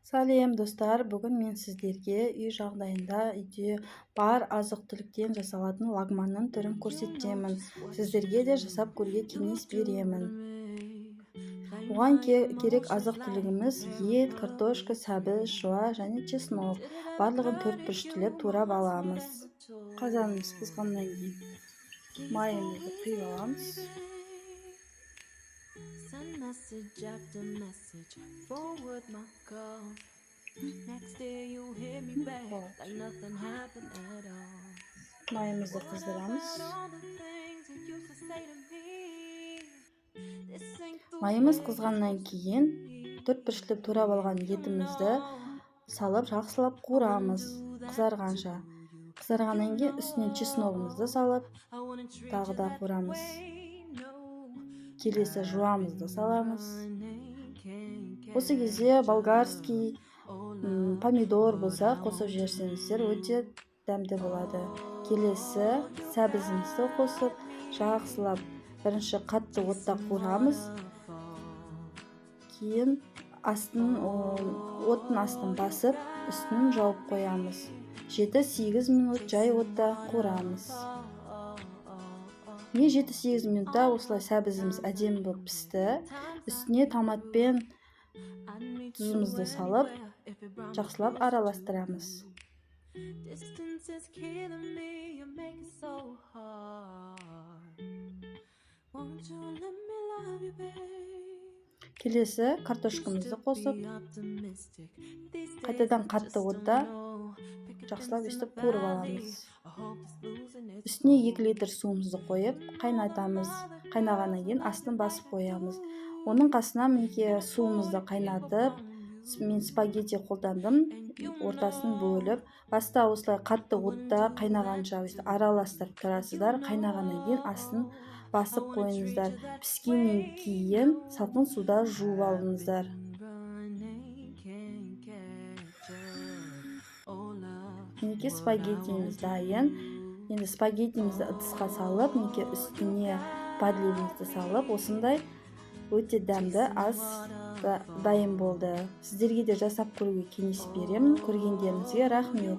Сәлем достар, бүгін мен сіздерге үй жағдайында үйде бар азық-түліктен жасалатын лагманның түрін көрсетемін. Сіздерге де жасап көруге кеңес беремін. Оған керек азық-түлігіміз ет, картошка, сәбіз, жуа және чеснок. Барлығын төртбұрыштылеп турап аламыз. Қазанымыз қызғаннан кейін майымызды құйып аламыз. Send message after message, forward my call. Next day you hit me back like nothing happened at all. Майымызды қыздырамыз. Майымыз қызғаннан кейін төртбұрыштылып турап алған етімізді салып жақсылап қуырамыз қызарғанша. Қызарғаннан кейін үстіне чесногымызды салып тағы да қуырамыз. Келесі жуамызды саламыз. Осы кезде болгарский помидор болса қосып жіберсеңіздер өте дәмді болады. Келесі сәбізімізді қосып жақсылап бірінші қатты отта қуырамыз. Кейін оттың астын басып, үстін жауып қоямыз. 7-8 минут жай отта қуырамыз. 7-8 минутта осылай сәбізіміз әдемі болып пісті. Үстіне томатпен тұзымызды салып, жақсылап араластырамыз. Келесі картошкамызды қосып, қайтадан қатты отта жақсылап өстіп қуырып аламыз. Үстіне 2 литр суымызды қойып, қайнатамыз. Қайнағаннан кейін астын басып қоямыз. Оның қасына мінеке суымызды қайнатып, мен спагетти қолдандым, ортасын бөліп, баста осылай қатты отта қайнағанша араластырып тұрасыздар. Қайнағаннан кейін астын басып қойыңыздар. Піскеннен кейін салқын суда жуып алыңыздар. Мінеке спагеттиміз дайын. Енді спагеттимізді ыдысқа салып, мінеке үстіне подливімізді салып, осындай өте дәмді ас дайын болды. Сіздерге де жасап көруге кеңес беремін. Көргендеріңізге рахмет.